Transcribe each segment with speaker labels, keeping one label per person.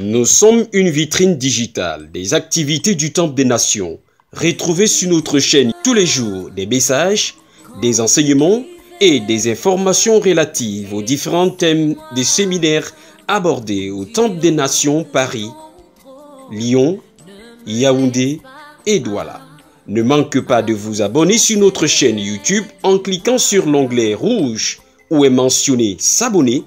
Speaker 1: Nous sommes une vitrine digitale des activités du Temple des Nations. Retrouvez sur notre chaîne tous les jours des messages, des enseignements et des informations relatives aux différents thèmes des séminaires abordés au Temple des Nations Paris, Lyon, Yaoundé et Douala. Ne manquez pas de vous abonner sur notre chaîne YouTube en cliquant sur l'onglet rouge où est mentionné s'abonner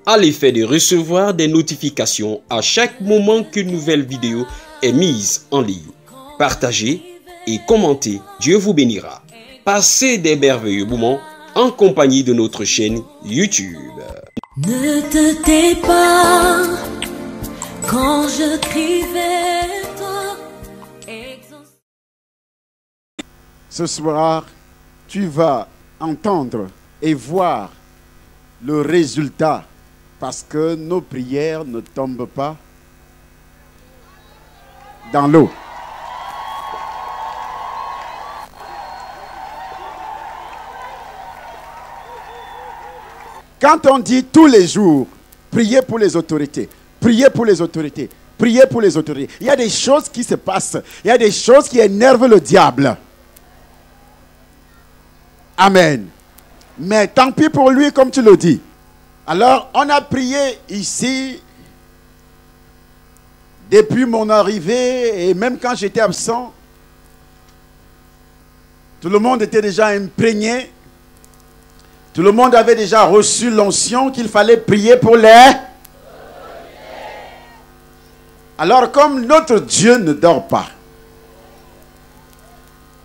Speaker 1: à l'effet de recevoir des notifications à chaque moment qu'une nouvelle vidéo est mise en ligne. Partagez et commentez. Dieu vous bénira. Passez des merveilleux moments en compagnie de notre chaîne YouTube.
Speaker 2: Ne te tais pas quand je crie vers toi.
Speaker 3: Ce soir, tu vas entendre et voir le résultat parce que nos prières ne tombent pas dans l'eau. Quand on dit tous les jours, priez pour les autorités, priez pour les autorités, priez pour les autorités, il y a des choses qui se passent, il y a des choses qui énervent le diable. Amen. Mais tant pis pour lui, comme tu le dis. Alors, on a prié ici depuis mon arrivée et même quand j'étais absent. Tout le monde était déjà imprégné. Tout le monde avait déjà reçu l'onction qu'il fallait prier pour les. Alors, comme notre Dieu ne dort pas,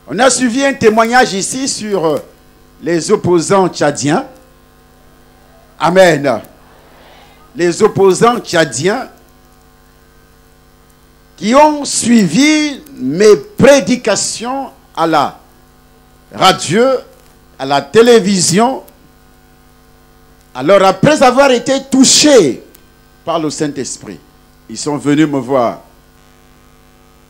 Speaker 3: on a suivi un témoignage ici sur les opposants tchadiens. Amen. Les opposants tchadiens qui ont suivi mes prédications à la radio, à la télévision. Alors après avoir été touchés par le Saint-Esprit, ils sont venus me voir.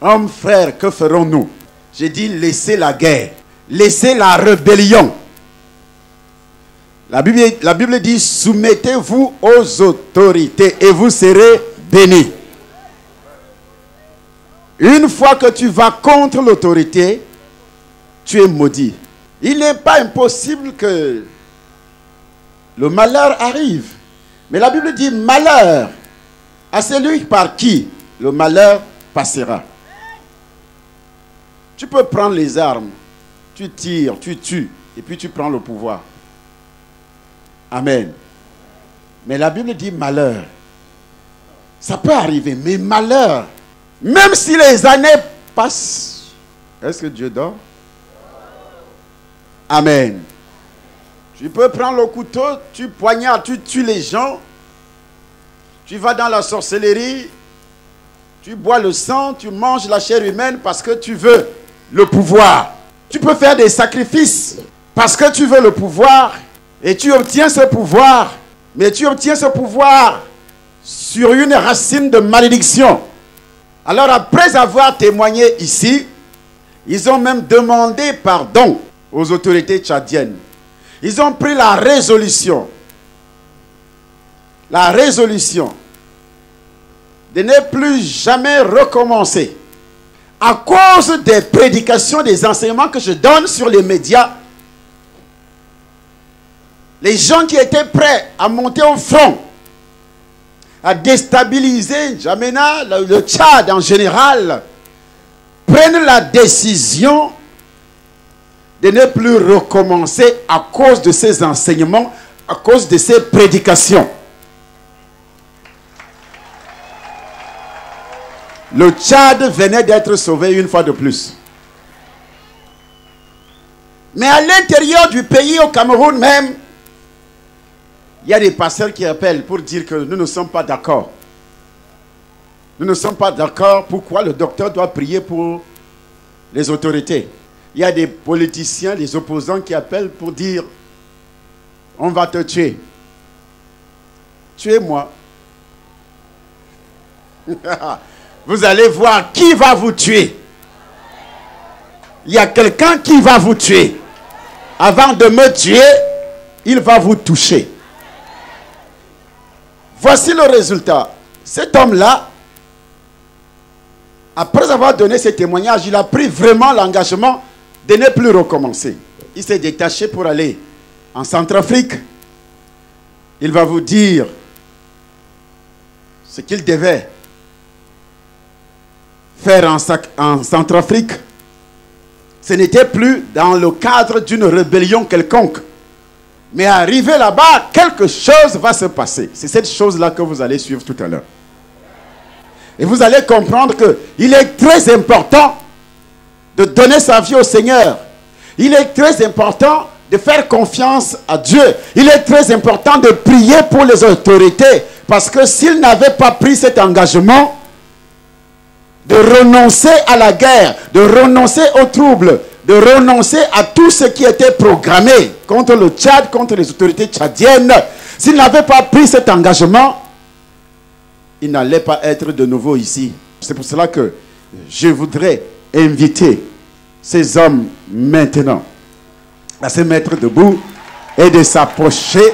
Speaker 3: Hommes, frères, que ferons-nous? J'ai dit, laissez la guerre, laissez la rébellion. La Bible dit, soumettez-vous aux autorités et vous serez bénis. Une fois que tu vas contre l'autorité, tu es maudit. Il n'est pas impossible que le malheur arrive. Mais la Bible dit, malheur à celui par qui le malheur passera. Tu peux prendre les armes, tu tires, tu tues, et puis tu prends le pouvoir. Amen. Mais la Bible dit malheur. Ça peut arriver, mais malheur, même si les années passent, est-ce que Dieu dort? Amen. Tu peux prendre le couteau, tu poignardes, tu tues les gens, tu vas dans la sorcellerie, tu bois le sang, tu manges la chair humaine parce que tu veux le pouvoir. Tu peux faire des sacrifices parce que tu veux le pouvoir. Et tu obtiens ce pouvoir, mais tu obtiens ce pouvoir sur une racine de malédiction. Alors après avoir témoigné ici, ils ont même demandé pardon aux autorités tchadiennes. Ils ont pris la résolution de ne plus jamais recommencer à cause des prédications, des enseignements que je donne sur les médias. Les gens qui étaient prêts à monter au front, à déstabiliser N'Djamena, le Tchad en général, prennent la décision de ne plus recommencer à cause de ces enseignements, à cause de ces prédications. Le Tchad venait d'être sauvé une fois de plus. Mais à l'intérieur du pays, au Cameroun même, il y a des pasteurs qui appellent pour dire que nous ne sommes pas d'accord. Nous ne sommes pas d'accord pourquoi le docteur doit prier pour les autorités. Il y a des politiciens, des opposants qui appellent pour dire on va te tuer. Tuez-moi. Vous allez voir qui va vous tuer. Il y a quelqu'un qui va vous tuer. Avant de me tuer, il va vous toucher. Voici le résultat. Cet homme-là Après avoir donné ce témoignage, il a pris vraiment l'engagement de ne plus recommencer. Il s'est détaché pour aller en Centrafrique. Il va vous dire ce qu'il devait faire en Centrafrique. Ce n'était plus dans le cadre d'une rébellion quelconque. Mais arrivé là-bas, quelque chose va se passer. C'est cette chose-là que vous allez suivre tout à l'heure. Et vous allez comprendre qu'il est très important de donner sa vie au Seigneur. Il est très important de faire confiance à Dieu. Il est très important de prier pour les autorités. Parce que s'il n'avait pas pris cet engagement de renoncer à la guerre, de renoncer aux troubles, de renoncer à tout ce qui était programmé contre le Tchad, contre les autorités tchadiennes, s'il n'avait pas pris cet engagement, il n'allait pas être de nouveau ici. C'est pour cela que je voudrais inviter ces hommes maintenant à se mettre debout et de s'approcher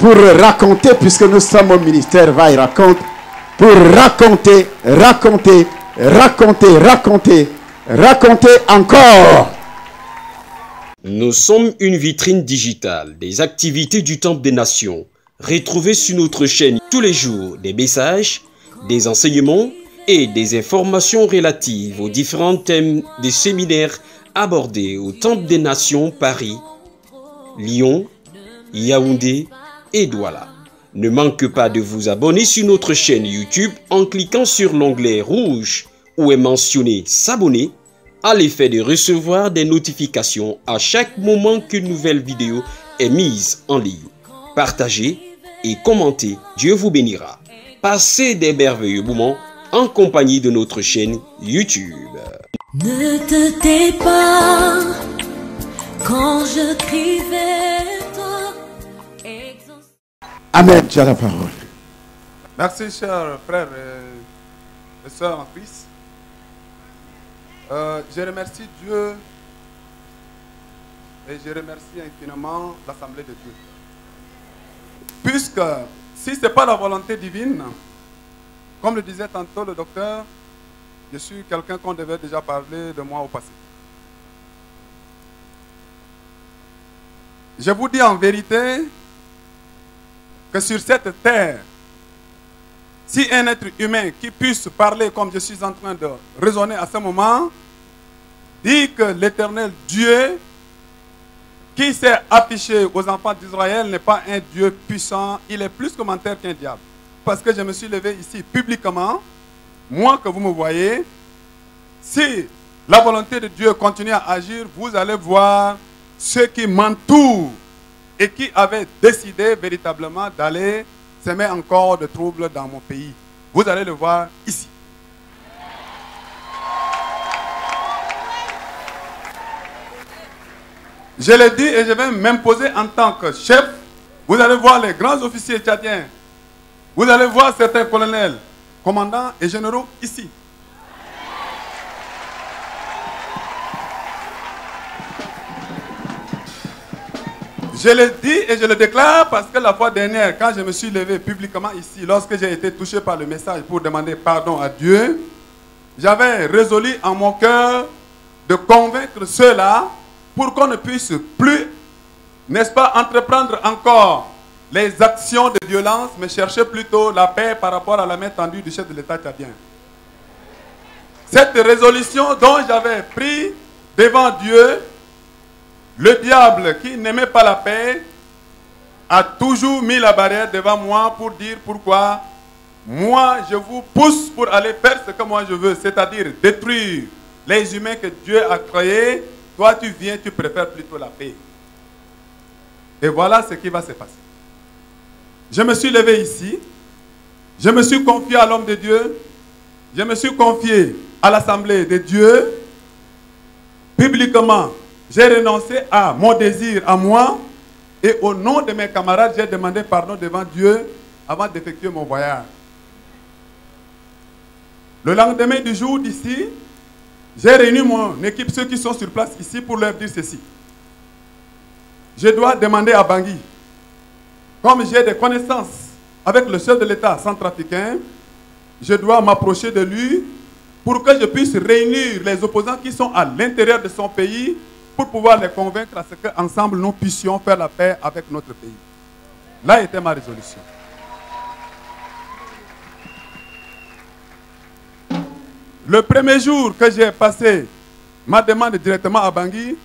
Speaker 3: pour raconter, puisque nous sommes au ministère Va et Raconte, pour raconter encore.
Speaker 1: Nous sommes une vitrine digitale des activités du Temple des Nations. Retrouvez sur notre chaîne tous les jours des messages, des enseignements et des informations relatives aux différents thèmes des séminaires abordés au Temple des Nations Paris, Lyon, Yaoundé et Douala. Ne manquez pas de vous abonner sur notre chaîne YouTube en cliquant sur l'onglet rouge où est mentionné s'abonner à l'effet de recevoir des notifications à chaque moment qu'une nouvelle vidéo est mise en ligne. Partagez et commentez. Dieu vous bénira. Passez des merveilleux moments en compagnie de notre chaîne YouTube.
Speaker 2: Ne te tais pas quand je crie vers toi.
Speaker 3: Amen, tu as la parole.
Speaker 4: Merci, chers frères et sœurs en Christ. Je remercie Dieu et je remercie infiniment l'Assemblée de Dieu. Puisque si ce n'est pas la volonté divine, comme le disait tantôt le docteur, je suis quelqu'un qu'on devait déjà parler de moi au passé. Je vous dis en vérité que sur cette terre, si un être humain qui puisse parler comme je suis en train de raisonner à ce moment, dit que l'Éternel Dieu qui s'est affiché aux enfants d'Israël n'est pas un Dieu puissant, il est plus commentaire qu'un diable. Parce que je me suis levé ici publiquement, moi que vous me voyez, si la volonté de Dieu continue à agir, vous allez voir ceux qui m'entourent et qui avaient décidé véritablement d'aller semer encore de troubles dans mon pays. Vous allez le voir ici. Je l'ai dit et je vais m'imposer en tant que chef. Vous allez voir les grands officiers tchadiens. Vous allez voir certains colonels, commandants et généraux ici. Je le dis et je le déclare parce que la fois dernière, quand je me suis levé publiquement ici, lorsque j'ai été touché par le message pour demander pardon à Dieu, j'avais résolu en mon cœur de convaincre ceux-là pour qu'on ne puisse plus, n'est-ce pas, entreprendre encore les actions de violence, mais chercher plutôt la paix par rapport à la main tendue du chef de l'État tchadien. Cette résolution dont j'avais pris devant Dieu, le diable qui n'aimait pas la paix a toujours mis la barrière devant moi pour dire pourquoi moi je vous pousse pour aller faire ce que moi je veux, c'est-à-dire détruire les humains que Dieu a créés. Toi tu viens, tu préfères plutôt la paix. Et voilà ce qui va se passer. Je me suis levé ici, je me suis confié à l'homme de Dieu, je me suis confié à l'Assemblée de Dieu, publiquement. J'ai renoncé à mon désir, à moi, et au nom de mes camarades, j'ai demandé pardon devant Dieu avant d'effectuer mon voyage. Le lendemain du jour d'ici, j'ai réuni mon équipe, ceux qui sont sur place ici, pour leur dire ceci. Je dois demander à Bangui, comme j'ai des connaissances avec le chef de l'État centrafricain, je dois m'approcher de lui pour que je puisse réunir les opposants qui sont à l'intérieur de son pays pour pouvoir les convaincre à ce qu'ensemble nous puissions faire la paix avec notre pays. Là était ma résolution. Le premier jour que j'ai passé ma demande directement à Bangui,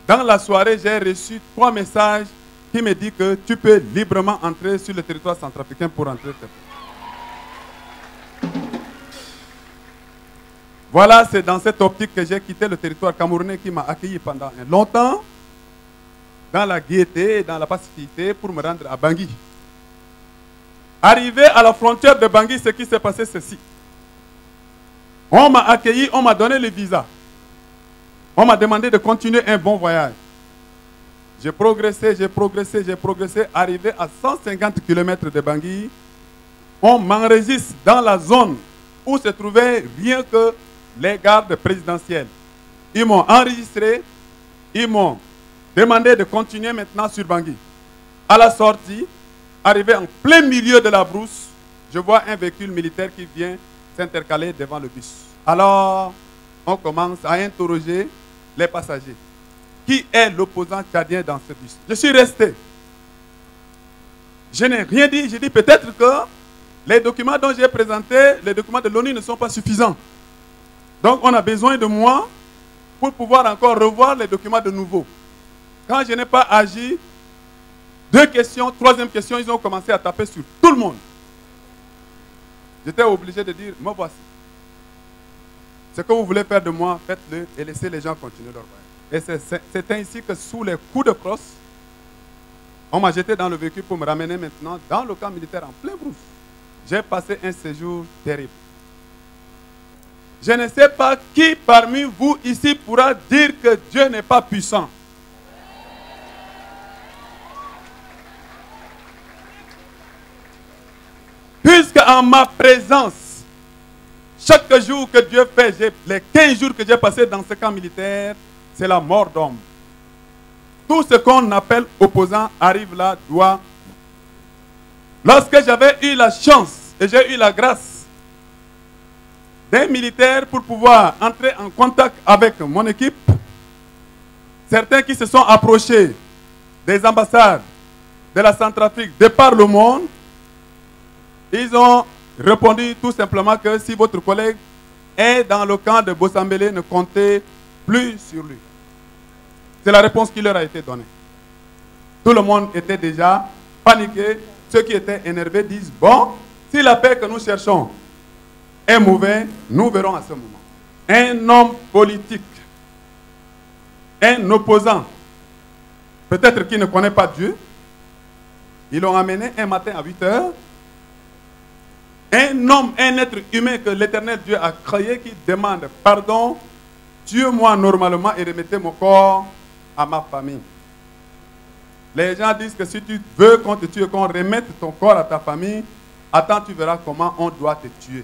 Speaker 4: dans la soirée, j'ai reçu 3 messages qui me disent que tu peux librement entrer sur le territoire centrafricain pour entrer. Voilà, c'est dans cette optique que j'ai quitté le territoire camerounais qui m'a accueilli pendant longtemps, dans la gaieté et dans la pacificité, pour me rendre à Bangui. Arrivé à la frontière de Bangui, ce qui s'est passé, c'est ceci. On m'a accueilli, on m'a donné le visa. On m'a demandé de continuer un bon voyage. J'ai progressé, arrivé à 150 km de Bangui. On m'enregistre dans la zone où se trouvaient rien que les gardes présidentiels. Ils m'ont enregistré, ils m'ont demandé de continuer maintenant sur Bangui. À la sortie, arrivé en plein milieu de la brousse, je vois un véhicule militaire qui vient s'intercaler devant le bus. Alors, on commence à interroger les passagers. Qui est l'opposant tchadien dans ce bus? Je suis resté. Je n'ai rien dit. J'ai dit peut-être que les documents dont j'ai présentés, les documents de l'ONU ne sont pas suffisants. Donc on a besoin de moi pour pouvoir encore revoir les documents de nouveau. Quand je n'ai pas agi, 2 questions, 3e question, ils ont commencé à taper sur tout le monde. J'étais obligé de dire, me voici. Ce que vous voulez faire de moi, faites-le et laissez les gens continuer leur voyage. Et c'est ainsi que sous les coups de crosse, on m'a jeté dans le véhicule pour me ramener maintenant dans le camp militaire en plein brousse. J'ai passé un séjour terrible. Je ne sais pas qui parmi vous ici pourra dire que Dieu n'est pas puissant. Puisque en ma présence, chaque jour que Dieu fait, les 15 jours que j'ai passé dans ce camp militaire, c'est la mort d'homme. Tout ce qu'on appelle opposant arrive là, doit. Lorsque j'avais eu la chance et j'ai eu la grâce d'un militaire pour pouvoir entrer en contact avec mon équipe, certains qui se sont approchés des ambassades de la Centrafrique de par le monde, ils ont répondu tout simplement que si votre collègue est dans le camp de Bossambélé, ne comptez plus sur lui. C'est la réponse qui leur a été donnée. Tout le monde était déjà paniqué. Ceux qui étaient énervés disent, bon, si la paix que nous cherchons est mauvaise, nous verrons à ce moment. Un homme politique, un opposant, peut-être qui ne connaît pas Dieu, ils l'ont amené un matin à 8 heures. Un homme, un être humain que l'Éternel Dieu a créé qui demande pardon, tuez-moi normalement et remettez mon corps à ma famille. Les gens disent que si tu veux qu'on te tue, qu'on remette ton corps à ta famille, attends, tu verras comment on doit te tuer.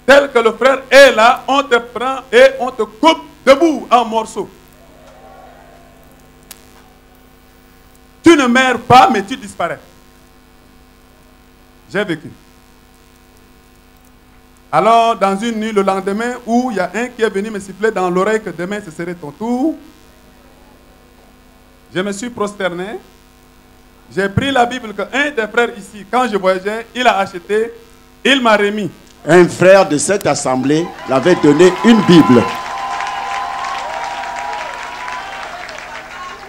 Speaker 4: Tel que le frère est là, on te prend et on te coupe debout en morceaux. Tu ne meurs pas, mais tu disparais. J'ai vécu. Alors, dans une nuit, le lendemain, où il y a un qui est venu me siffler dans l'oreille que demain ce serait ton tour, je me suis prosterné. J'ai pris la Bible qu'un des frères ici, quand je voyageais, il a acheté, il m'a remis.
Speaker 3: Un frère de cette assemblée l'avait donné une Bible.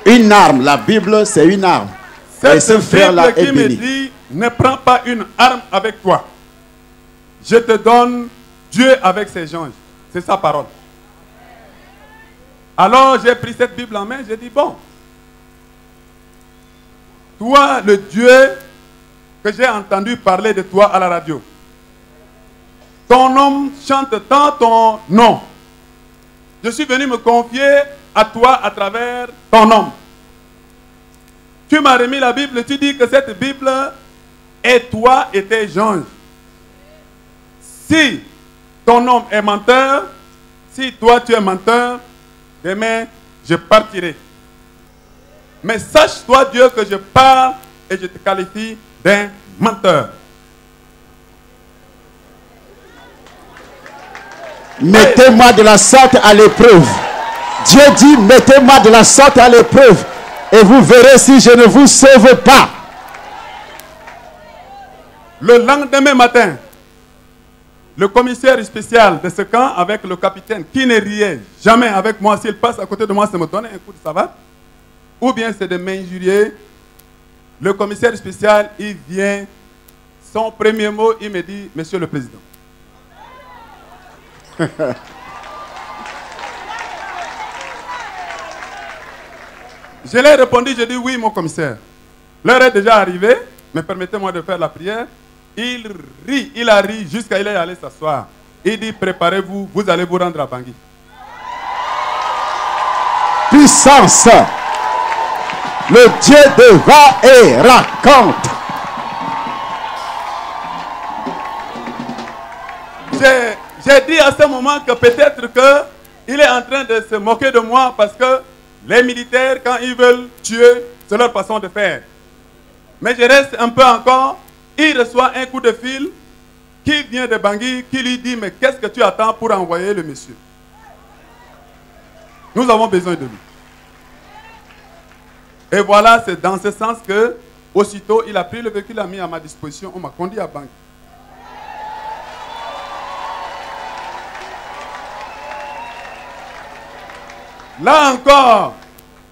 Speaker 3: Une arme. La Bible, c'est une arme. Et ce frère-là est
Speaker 4: Bible qui me dit, ne prends pas une arme avec toi. Je te donne Dieu avec ses anges. C'est sa parole. Alors j'ai pris cette Bible en main, j'ai dit, bon, toi, le Dieu que j'ai entendu parler de toi à la radio, ton nom chante tant ton nom. Je suis venu me confier à toi à travers ton nom. Tu m'as remis la Bible, tu dis que cette Bible est toi et tes anges. Si ton nom est menteur, si toi tu es menteur, demain je partirai. Mais sache-toi, Dieu, que je parle et je te qualifie d'un menteur.
Speaker 3: Mettez-moi de la sorte à l'épreuve. Dieu dit, mettez-moi de la sorte à l'épreuve. Et vous verrez si je ne vous sauve pas.
Speaker 4: Le lendemain matin, le commissaire spécial de ce camp avec le capitaine qui ne riait jamais avec moi, s'il passe à côté de moi, c'est me donner un coup de savate, ou bien c'est de m'injurier. Le commissaire spécial, il vient, son premier mot, il me dit, Monsieur le Président. Je l'ai répondu, je dis oui, mon commissaire. L'heure est déjà arrivée, mais permettez-moi de faire la prière. Il rit, il a ri jusqu'à il est allé s'asseoir. Il dit, préparez-vous, vous allez vous rendre à Bangui.
Speaker 3: Puissance. Le Dieu de va et raconte.
Speaker 4: J'ai dit à ce moment que peut-être qu'il est en train de se moquer de moi parce que les militaires, quand ils veulent tuer, c'est leur façon de faire. Mais je reste un peu encore. Il reçoit un coup de fil qui vient de Bangui, qui lui dit, mais qu'est-ce que tu attends pour envoyer le monsieur? Nous avons besoin de lui. Et voilà, c'est dans ce sens que, aussitôt, il a pris le véhicule, il a mis à ma disposition, on m'a conduit à Bangui. Là encore,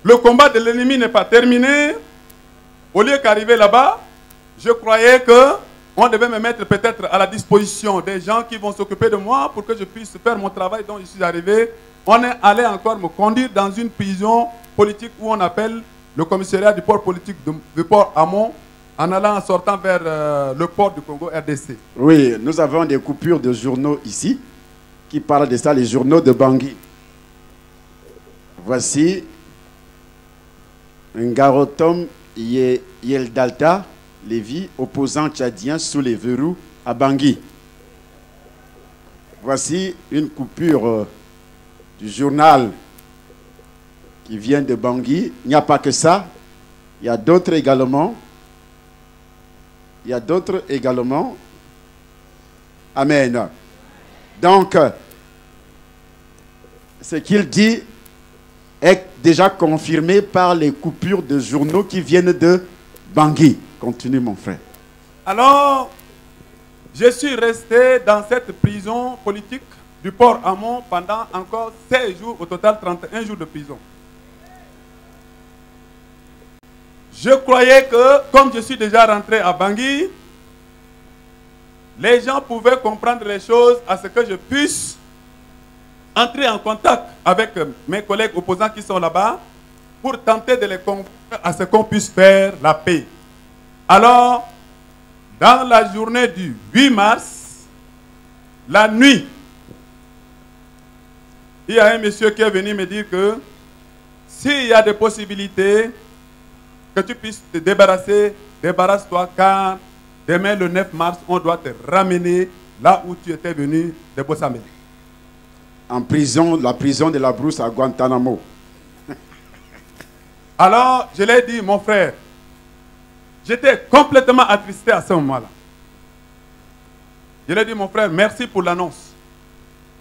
Speaker 4: le combat de l'ennemi n'est pas terminé. Au lieu qu'arriver là-bas, je croyais qu'on devait me mettre peut-être à la disposition des gens qui vont s'occuper de moi pour que je puisse faire mon travail dont je suis arrivé. On est allé encore me conduire dans une prison politique où on appelle le commissariat du port politique du port Hamon, en allant en sortant vers le port du Congo RDC.
Speaker 3: Oui, nous avons des coupures de journaux ici qui parlent de ça, les journaux de Bangui. Voici Ngarotom Yeldalta, Lévi, opposant tchadien sous les verrous à Bangui. Voici une coupure du journal qui vient de Bangui. Il n'y a pas que ça. Il y a d'autres également. Il y a d'autres également. Amen. Donc, ce qu'il dit est déjà confirmé par les coupures de journaux qui viennent de Bangui. Continue, mon frère.
Speaker 4: Alors, je suis resté dans cette prison politique du port Hamon pendant encore 16 jours, au total 31 jours de prison. Je croyais que, comme je suis déjà rentré à Bangui, les gens pouvaient comprendre les choses à ce que je puisse entrer en contact avec mes collègues opposants qui sont là-bas pour tenter de les convaincre à ce qu'on puisse faire la paix. Alors, dans la journée du 8 mars, la nuit, il y a un monsieur qui est venu me dire que s'il y a des possibilités que tu puisses te débarrasser, débarrasse-toi, car demain le 9 mars, on doit te ramener là où tu étais venu de Bossamé.
Speaker 3: En prison, la prison de la Brousse à Guantanamo.
Speaker 4: Alors, je l'ai dit, mon frère, j'étais complètement attristé à ce moment-là. Je lui ai dit, mon frère, merci pour l'annonce.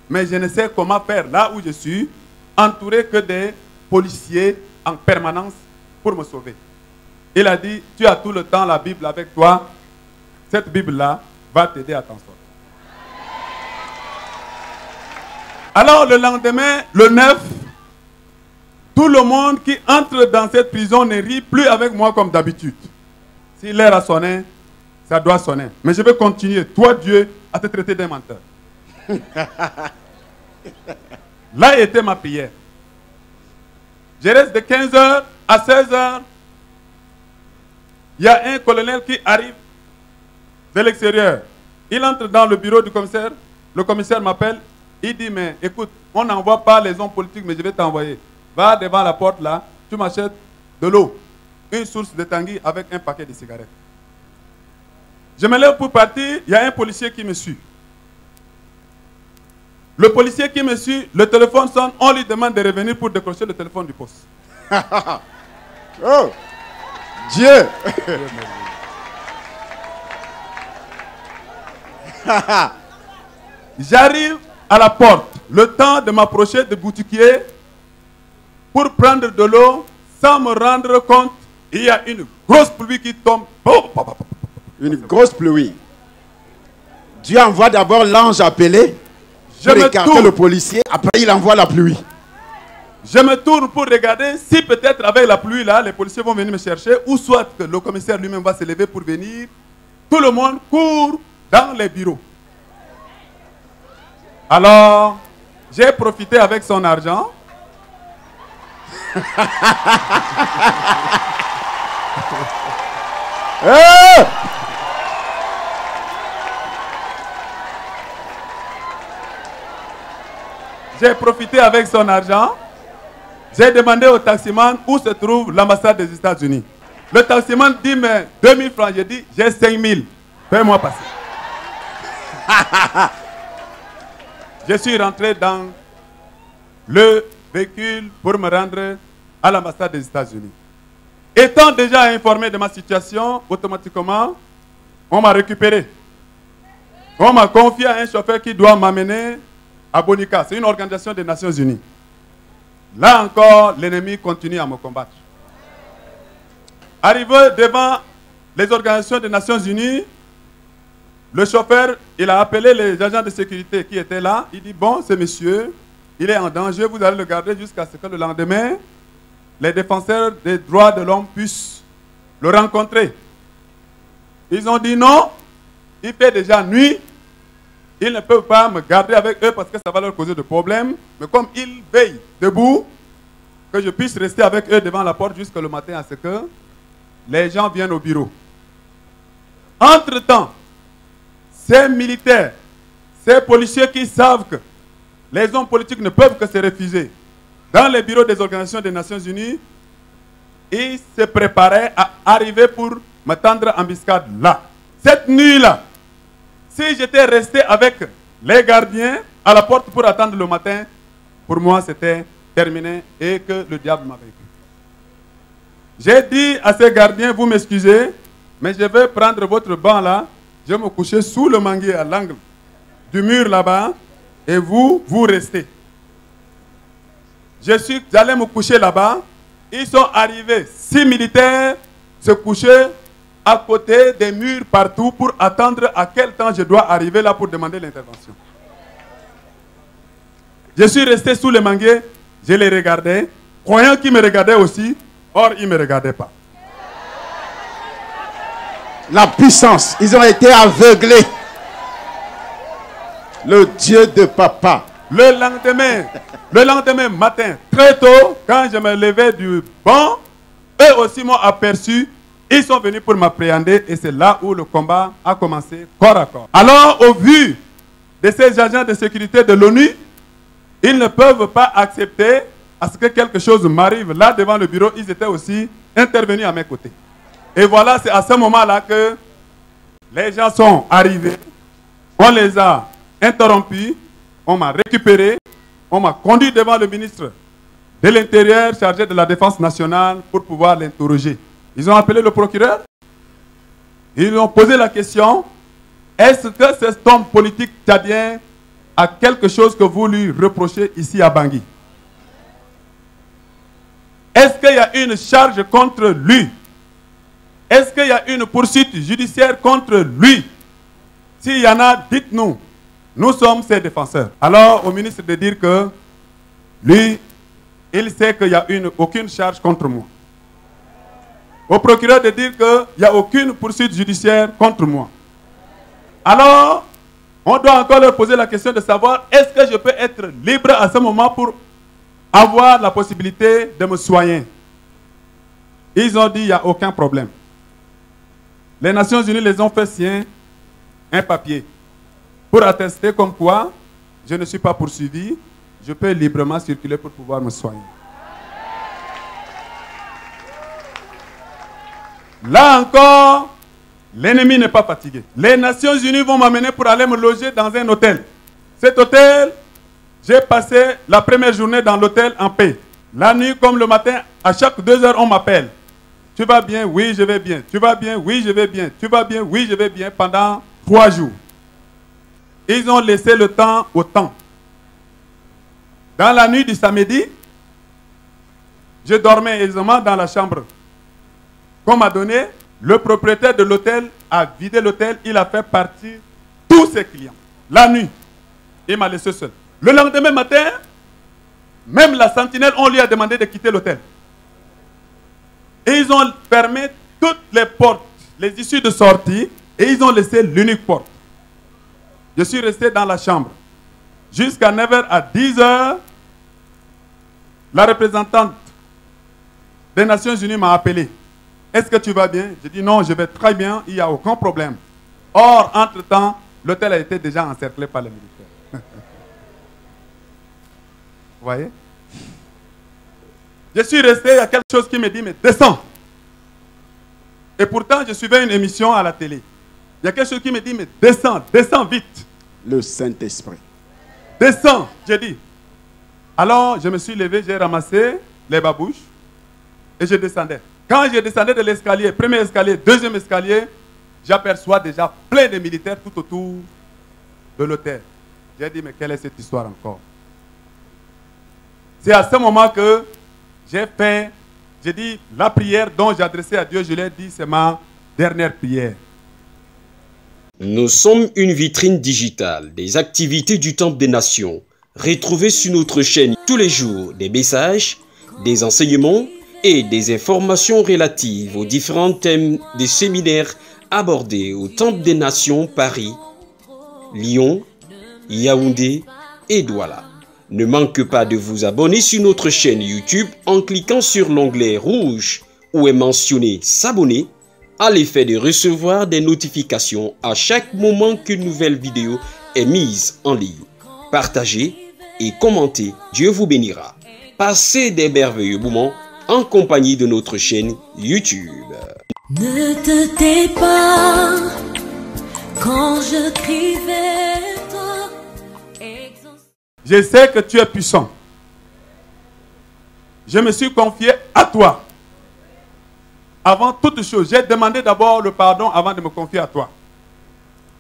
Speaker 4: Mais je ne sais comment faire là où je suis, entouré que des policiers en permanence pour me sauver. Il a dit, tu as tout le temps la Bible avec toi. Cette Bible-là va t'aider à t'en sortir. Alors le lendemain, le 9, tout le monde qui entre dans cette prison ne rit plus avec moi comme d'habitude. Si l'heure a sonné, ça doit sonner. Mais je vais continuer, toi Dieu, à te traiter d'un menteur. Là était ma prière. Je reste de 15h à 16h. Il y a un colonel qui arrive de l'extérieur. Il entre dans le bureau du commissaire. Le commissaire m'appelle. Il dit, mais écoute, on n'envoie pas les hommes politiques, mais je vais t'envoyer. Va devant la porte là, tu m'achètes de l'eau, une source de Tanguy avec un paquet de cigarettes. Je me lève pour partir, il y a un policier qui me suit. Le policier qui me suit, le téléphone sonne, on lui demande de revenir pour décrocher le téléphone du poste.
Speaker 3: Oh, Dieu!
Speaker 4: J'arrive à la porte. le temps de m'approcher de boutiquier pour prendre de l'eau sans me rendre compte. Il y a une grosse pluie qui tombe.
Speaker 3: Une grosse pluie. Dieu envoie d'abord l'ange appelé pour écarter le policier. Après, il envoie la pluie.
Speaker 4: Je me tourne pour regarder si peut-être avec la pluie là, les policiers vont venir me chercher ou soit que le commissaire lui-même va se lever pour venir. Tout le monde court dans les bureaux. Alors, j'ai profité avec son argent. J'ai profité avec son argent. J'ai demandé au taximan où se trouve l'ambassade des États-Unis. Le taximan dit, mais 2000 francs. J'ai dit, j'ai 5000. Fais-moi passer. Je suis rentré dans le véhicule pour me rendre à l'ambassade des États-Unis. Étant déjà informé de ma situation, automatiquement, on m'a récupéré. On m'a confié à un chauffeur qui doit m'amener à Bonica. C'est une organisation des Nations Unies. Là encore, l'ennemi continue à me combattre. Arrivé devant les organisations des Nations Unies, le chauffeur, il a appelé les agents de sécurité qui étaient là. Il dit, bon, ce monsieur, il est en danger, vous allez le garder jusqu'à ce que le lendemain, les défenseurs des droits de l'homme puissent le rencontrer. Ils ont dit non, il fait déjà nuit, ils ne peuvent pas me garder avec eux parce que ça va leur causer de problèmes. Mais comme ils veillent debout, que je puisse rester avec eux devant la porte jusqu'au matin à ce que les gens viennent au bureau. Entre-temps, ces militaires, ces policiers qui savent que les hommes politiques ne peuvent que se refuser dans les bureaux des organisations des Nations Unies, ils se préparaient à arriver pour me tendre embuscade là. Cette nuit-là, si j'étais resté avec les gardiens à la porte pour attendre le matin, pour moi c'était terminé et que le diable m'avait pris. J'ai dit à ces gardiens, vous m'excusez, mais je vais prendre votre banc là, je vais me coucher sous le manguier à l'angle du mur là-bas et vous restez. J'allais me coucher là-bas, ils sont arrivés, 6 militaires se coucher à côté des murs partout pour attendre à quel temps je dois arriver là pour demander l'intervention. Je suis resté sous le manguier, je les regardais, croyant qu'ils me regardaient aussi, or ils ne me regardaient pas.
Speaker 3: La puissance, ils ont été aveuglés. Le Dieu de papa.
Speaker 4: Le lendemain matin, très tôt, quand je me levais du banc, eux aussi m'ont aperçu. Ils sont venus pour m'appréhender et c'est là où le combat a commencé corps à corps. Alors, au vu de ces agents de sécurité de l'ONU, ils ne peuvent pas accepter à ce que quelque chose m'arrive là devant le bureau. Ils étaient aussi intervenus à mes côtés. Et voilà, c'est à ce moment-là que les gens sont arrivés. On les a interrompus. On m'a récupéré. On m'a conduit devant le ministre de l'Intérieur chargé de la Défense nationale pour pouvoir l'interroger. Ils ont appelé le procureur. Ils lui ont posé la question. Est-ce que cet homme politique tchadien a quelque chose que vous lui reprochez ici à Bangui? Est-ce qu'il y a une charge contre lui? Est-ce qu'il y a une poursuite judiciaire contre lui? S'il y en a, dites-nous. Nous sommes ses défenseurs. Alors, au ministre de dire que lui, il sait qu'il n'y a aucune charge contre moi. Au procureur de dire qu'il n'y a aucune poursuite judiciaire contre moi. Alors, on doit encore leur poser la question de savoir est-ce que je peux être libre à ce moment pour avoir la possibilité de me soigner. Ils ont dit il n'y a aucun problème. Les Nations Unies les ont fait signer un papier pour attester comme quoi je ne suis pas poursuivi, je peux librement circuler pour pouvoir me soigner. Là encore, l'ennemi n'est pas fatigué. Les Nations Unies vont m'amener pour aller me loger dans un hôtel. Cet hôtel, j'ai passé la première journée dans l'hôtel en paix. La nuit comme le matin, à chaque 2 heures, on m'appelle. Tu vas bien? Oui, je vais bien. Tu vas bien? Oui, je vais bien. Tu vas bien? Oui, je vais bien. Pendant 3 jours. Ils ont laissé le temps au temps. Dans la nuit du samedi, je dormais aisément dans la chambre qu'on m'a donné. Le propriétaire de l'hôtel a vidé l'hôtel. Il a fait partir tous ses clients. La nuit, il m'a laissé seul. Le lendemain matin, même la sentinelle, on lui a demandé de quitter l'hôtel. Et ils ont fermé toutes les portes, les issues de sortie, et ils ont laissé l'unique porte. Je suis resté dans la chambre. Jusqu'à 9h à 10h, la représentante des Nations Unies m'a appelé. Est-ce que tu vas bien? J'ai dit non, je vais très bien, il n'y a aucun problème. Or, entre-temps, l'hôtel a été déjà encerclé par les militaires. Vous voyez? Je suis resté, il y a quelque chose qui me dit, mais descends. Et pourtant, je suivais une émission à la télé. Il y a quelque chose qui me dit, mais descends, descends vite.
Speaker 3: Le Saint-Esprit.
Speaker 4: Descends, j'ai dit. Alors, je me suis levé, j'ai ramassé les babouches et je descendais. Quand je descendais de l'escalier, premier escalier, deuxième escalier, j'aperçois déjà plein de militaires tout autour de l'hôtel. J'ai dit, mais quelle est cette histoire encore? C'est à ce moment que j'ai dit, la prière dont j'ai adressé à Dieu, je l'ai dit, c'est ma dernière prière.
Speaker 1: Nous sommes une vitrine digitale des activités du Temple des Nations. Retrouvez sur notre chaîne tous les jours des messages, des enseignements et des informations relatives aux différents thèmes des séminaires abordés au Temple des Nations Paris, Lyon, Yaoundé et Douala. Ne manquez pas de vous abonner sur notre chaîne YouTube en cliquant sur l'onglet rouge où est mentionné s'abonner à l'effet de recevoir des notifications à chaque moment qu'une nouvelle vidéo est mise en ligne. Partagez et commentez, Dieu vous bénira. Passez des merveilleux moments en compagnie de notre chaîne YouTube.
Speaker 2: Ne te tais pas quand je crie vers toi.
Speaker 4: Je sais que tu es puissant. Je me suis confié à toi. Avant toute chose, j'ai demandé d'abord le pardon avant de me confier à toi.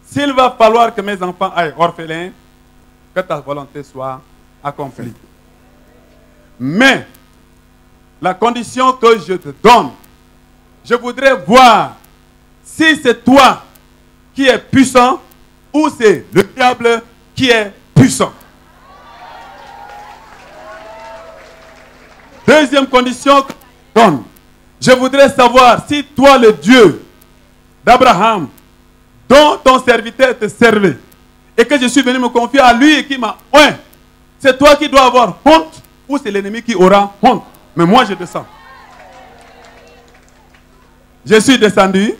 Speaker 4: S'il va falloir que mes enfants aillent orphelins, que ta volonté soit accomplie. Mais, la condition que je te donne, je voudrais voir si c'est toi qui es puissant ou c'est le diable qui est puissant. Deuxième condition que je te donne, je voudrais savoir si toi, le Dieu d'Abraham, dont ton serviteur te servait, et que je suis venu me confier à lui et qui m'a oint, c'est toi qui dois avoir honte ou c'est l'ennemi qui aura honte. Mais moi, je descends. Je suis descendu.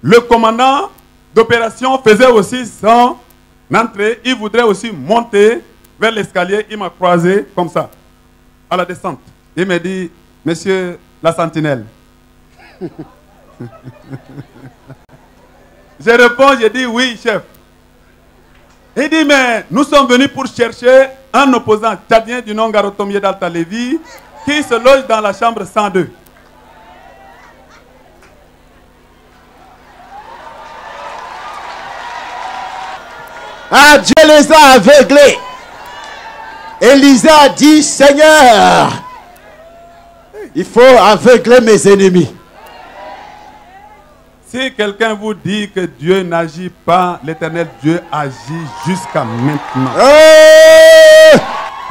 Speaker 4: Le commandant d'opération faisait aussi son entrée. Il voudrait aussi monter vers l'escalier. Il m'a croisé comme ça, à la descente. Il m'a dit, monsieur la sentinelle. Je réponds, je dis oui, chef. Il dit, mais nous sommes venus pour chercher un opposant tchadien du nom Garotomié d'Alta Lévi qui se loge dans la chambre 102.
Speaker 3: Ah, Dieu les a aveuglés. Élisée a dit, Seigneur, il faut aveugler mes ennemis.
Speaker 4: Si quelqu'un vous dit que Dieu n'agit pas, l'Éternel Dieu agit jusqu'à maintenant.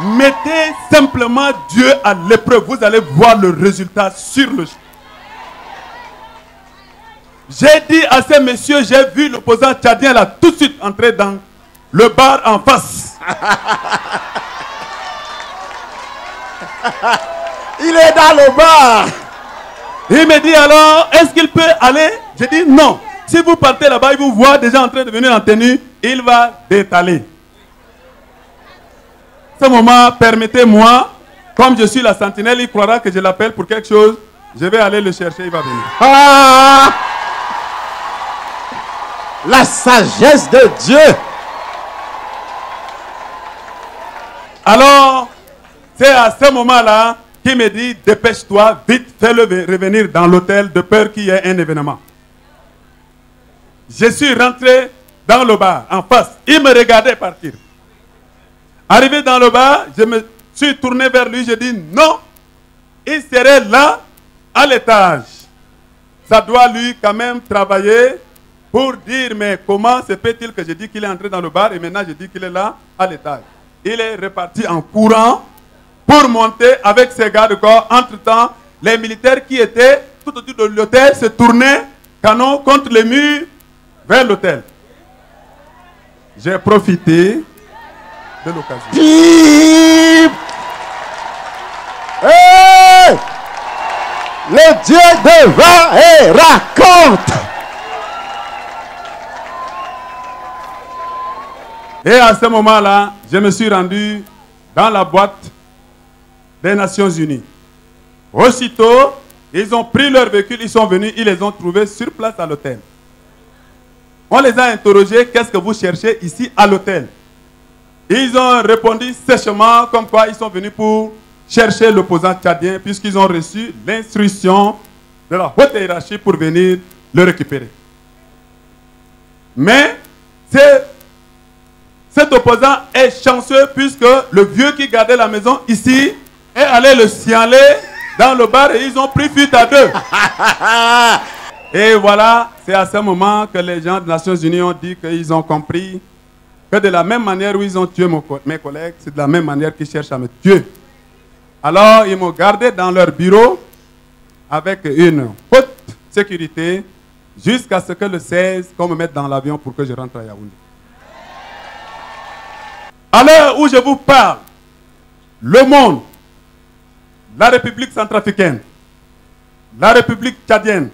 Speaker 4: Mettez simplement Dieu à l'épreuve. Vous allez voir le résultat sur le champ. J'ai dit à ces messieurs, j'ai vu l'opposant tchadien là tout de suite entrer dans le bar en face.
Speaker 3: Il est dans le bar.
Speaker 4: Il me dit alors, est-ce qu'il peut aller? J'ai dit non. Si vous partez là-bas, il vous voit déjà en train de venir en tenue, il va détaler. À ce moment, permettez-moi, comme je suis la sentinelle, il croira que je l'appelle pour quelque chose. Je vais aller le chercher, il va venir.
Speaker 3: Ah! La sagesse de Dieu.
Speaker 4: Alors, c'est à ce moment-là qu'il me dit, dépêche-toi, vite, fais-le revenir dans l'hôtel de peur qu'il y ait un événement. Je suis rentré dans le bar, en face. Il me regardait partir. Arrivé dans le bar, je me suis tourné vers lui, j'ai dit non, il serait là à l'étage. Ça doit lui quand même travailler pour dire mais comment se fait-il que j'ai dit qu'il est entré dans le bar et maintenant je dis qu'il est là à l'étage. Il est reparti en courant pour monter avec ses gardes-corps. Entre-temps, les militaires qui étaient tout autour de l'hôtel se tournaient canon contre les murs vers l'hôtel. J'ai profité de l'occasion.
Speaker 3: Pip! Hey! Le Dieu devant et raconte.
Speaker 4: Et à ce moment-là, je me suis rendu dans la boîte des Nations Unies. Aussitôt, ils ont pris leur véhicule, ils sont venus, ils les ont trouvés sur place à l'hôtel. On les a interrogés, qu'est-ce que vous cherchez ici à l'hôtel? Ils ont répondu sèchement, comme quoi ils sont venus pour chercher l'opposant tchadien, puisqu'ils ont reçu l'instruction de la haute hiérarchie pour venir le récupérer. Mais cet opposant est chanceux, puisque le vieux qui gardait la maison ici est allé le signaler dans le bar et ils ont pris fuite à deux. Et voilà, c'est à ce moment que les gens des Nations Unies ont dit qu'ils ont compris que de la même manière où ils ont tué mes collègues, c'est de la même manière qu'ils cherchent à me tuer. Alors, ils m'ont gardé dans leur bureau avec une haute sécurité jusqu'à ce que le 16, qu'on me mette dans l'avion pour que je rentre à Yaoundé. À l'heure où je vous parle, le monde, la République centrafricaine, la République tchadienne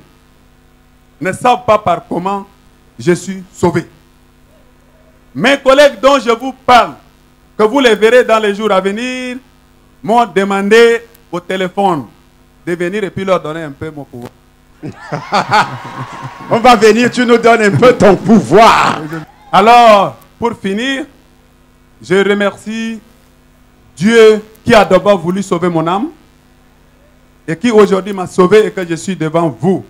Speaker 4: ne savent pas par comment je suis sauvé. Mes collègues dont je vous parle, que vous les verrez dans les jours à venir, m'ont demandé au téléphone de venir et puis leur donner un peu mon pouvoir.
Speaker 3: On va venir, tu nous donnes un peu ton pouvoir.
Speaker 4: Alors, pour finir, je remercie Dieu qui a d'abord voulu sauver mon âme et qui aujourd'hui m'a sauvé et que je suis devant vous.